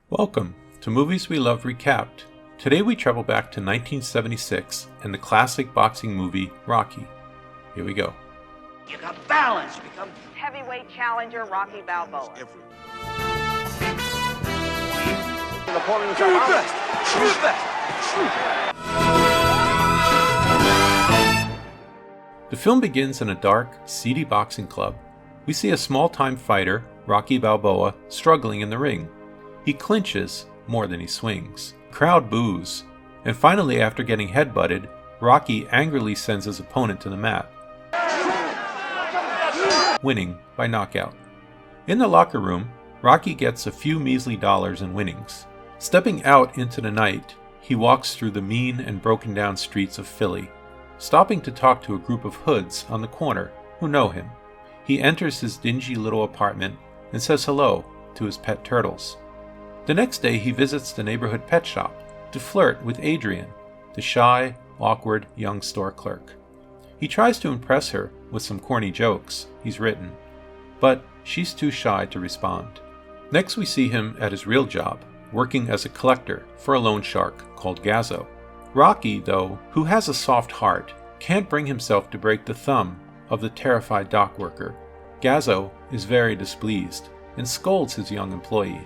Welcome to Movies We Love Recapped. Today we travel back to 1976 and the classic boxing movie Rocky. Here we go. You got balance, you become heavyweight challenger Rocky Balboa. The film begins in a dark, seedy boxing club. We see a small-time fighter, Rocky Balboa, struggling in the ring. He clinches more than he swings. Crowd boos, and finally after getting headbutted, Rocky angrily sends his opponent to the mat, winning by knockout. In the locker room, Rocky gets a few measly dollars in winnings. Stepping out into the night, he walks through the mean and broken down streets of Philly, stopping to talk to a group of hoods on the corner who know him. He enters his dingy little apartment and says hello to his pet turtles. The next day he visits the neighborhood pet shop to flirt with Adrian, the shy, awkward young store clerk. He tries to impress her with some corny jokes he's written, but she's too shy to respond. Next we see him at his real job, working as a collector for a loan shark called Gazzo. Rocky, though, who has a soft heart, can't bring himself to break the thumb of the terrified dock worker. Gazzo is very displeased and scolds his young employee.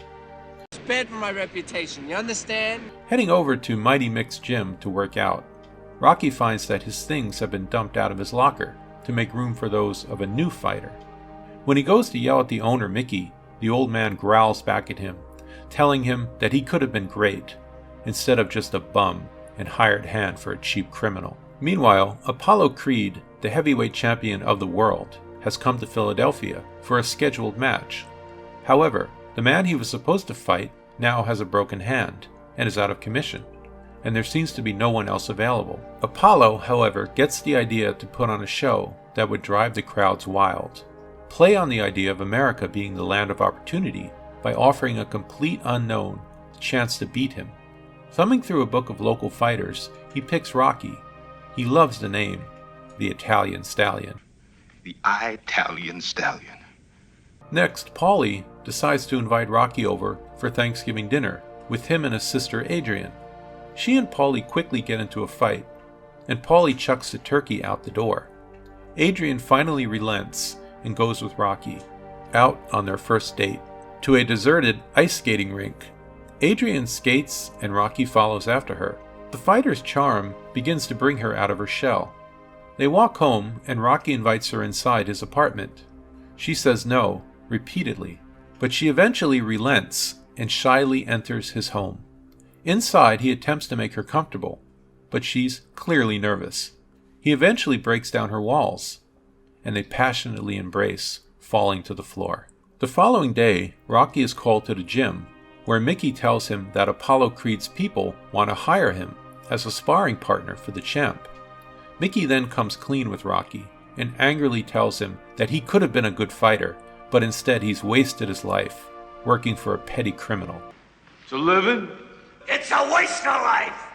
It's bad for my reputation, you understand? Heading over to Mighty Mick's gym to work out, Rocky finds that his things have been dumped out of his locker to make room for those of a new fighter. When he goes to yell at the owner, Mickey, the old man growls back at him, telling him that he could have been great, instead of just a bum and hired hand for a cheap criminal. Meanwhile, Apollo Creed, the heavyweight champion of the world, has come to Philadelphia for a scheduled match. However, the man he was supposed to fight now has a broken hand and is out of commission, and there seems to be no one else available. Apollo, however, gets the idea to put on a show that would drive the crowds wild. Play on the idea of America being the land of opportunity by offering a complete unknown the chance to beat him. Thumbing through a book of local fighters, he picks Rocky. He loves the name, the Italian Stallion. The Italian Stallion. Next, Paulie decides to invite Rocky over for Thanksgiving dinner with him and his sister Adrian. She and Paulie quickly get into a fight, and Paulie chucks the turkey out the door. Adrian finally relents and goes with Rocky, out on their first date, to a deserted ice skating rink. Adrian skates and Rocky follows after her. The fighter's charm begins to bring her out of her shell. They walk home and Rocky invites her inside his apartment. She says no, repeatedly, but she eventually relents and shyly enters his home. Inside, he attempts to make her comfortable, but she's clearly nervous. He eventually breaks down her walls, and they passionately embrace, falling to the floor. The following day, Rocky is called to the gym, where Mickey tells him that Apollo Creed's people want to hire him as a sparring partner for the champ. Mickey then comes clean with Rocky and angrily tells him that he could have been a good fighter, but instead he's wasted his life working for a petty criminal. It's a living? it's a waste of life.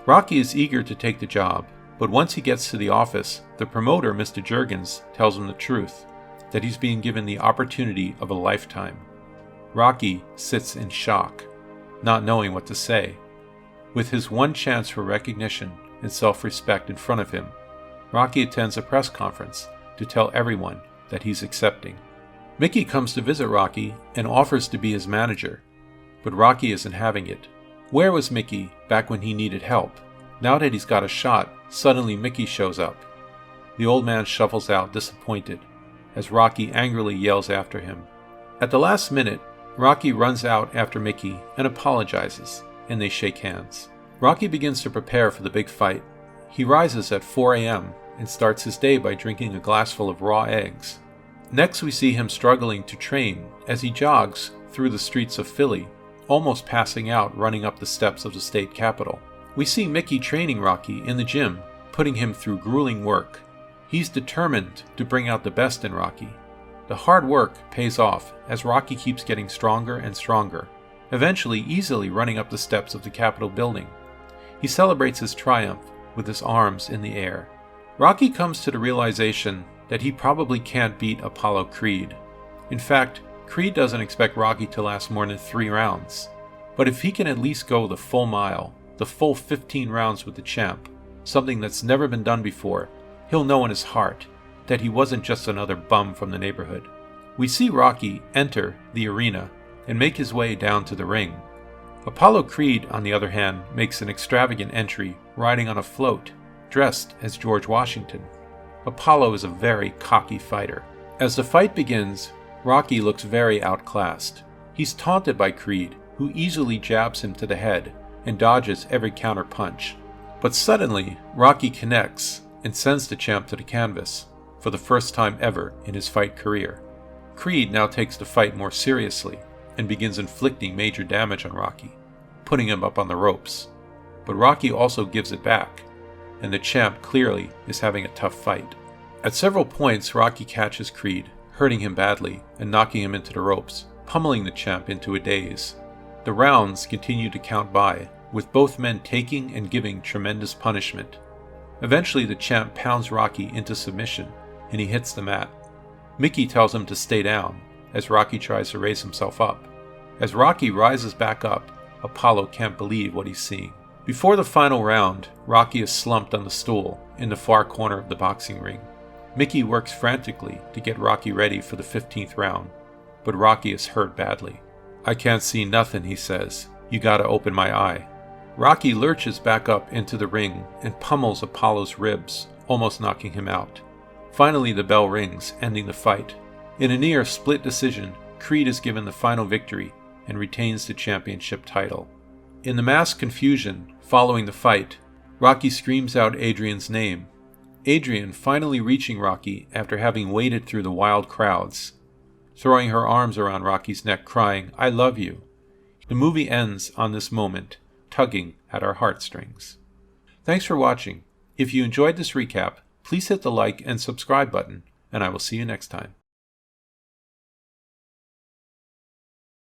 Rocky is eager to take the job, but once he gets to the office, the promoter, Mr. Juergens, tells him the truth, that he's being given the opportunity of a lifetime. Rocky sits in shock, not knowing what to say. With his one chance for recognition and self-respect in front of him, Rocky attends a press conference to tell everyone that he's accepting. Mickey comes to visit Rocky and offers to be his manager, but Rocky isn't having it. Where was Mickey back when he needed help? Now that he's got a shot, suddenly Mickey shows up. The old man shuffles out disappointed, as Rocky angrily yells after him. At the last minute, Rocky runs out after Mickey and apologizes, and they shake hands. Rocky begins to prepare for the big fight. He rises at 4 a.m. and starts his day by drinking a glassful of raw eggs. Next we see him struggling to train as he jogs through the streets of Philly, almost passing out running up the steps of the state capitol. We see Mickey training Rocky in the gym, putting him through grueling work. He's determined to bring out the best in Rocky. The hard work pays off as Rocky keeps getting stronger and stronger, eventually easily running up the steps of the Capitol building. He celebrates his triumph with his arms in the air. Rocky comes to the realization that he probably can't beat Apollo Creed. In fact, Creed doesn't expect Rocky to last more than 3 rounds. But if he can at least go the full mile, the full 15 rounds with the champ, something that's never been done before, he'll know in his heart that he wasn't just another bum from the neighborhood. We see Rocky enter the arena and make his way down to the ring. Apollo Creed, on the other hand, makes an extravagant entry riding on a float, dressed as George Washington. Apollo is a very cocky fighter. As the fight begins, Rocky looks very outclassed. He's taunted by Creed, who easily jabs him to the head and dodges every counter punch. But suddenly, Rocky connects and sends the champ to the canvas, for the first time ever in his fight career. Creed now takes the fight more seriously and begins inflicting major damage on Rocky, putting him up on the ropes. But Rocky also gives it back, and the champ clearly is having a tough fight. At several points, Rocky catches Creed, hurting him badly and knocking him into the ropes, pummeling the champ into a daze. The rounds continue to count by, with both men taking and giving tremendous punishment. Eventually, the champ pounds Rocky into submission, and he hits the mat. Mickey tells him to stay down, as Rocky tries to raise himself up. As Rocky rises back up, Apollo can't believe what he's seeing. Before the final round, Rocky is slumped on the stool in the far corner of the boxing ring. Mickey works frantically to get Rocky ready for the 15th round, but Rocky is hurt badly. "I can't see nothing," he says. "You gotta open my eye." Rocky lurches back up into the ring and pummels Apollo's ribs, almost knocking him out. Finally, the bell rings, ending the fight. In a near split decision, Creed is given the final victory and retains the championship title. In the mass confusion following the fight, Rocky screams out Adrian's name, Adrian finally reaching Rocky after having waded through the wild crowds, throwing her arms around Rocky's neck, crying, "I love you." The movie ends on this moment, tugging at our heartstrings. Thanks for watching. If you enjoyed this recap, please hit the like and subscribe button, and I will see you next time.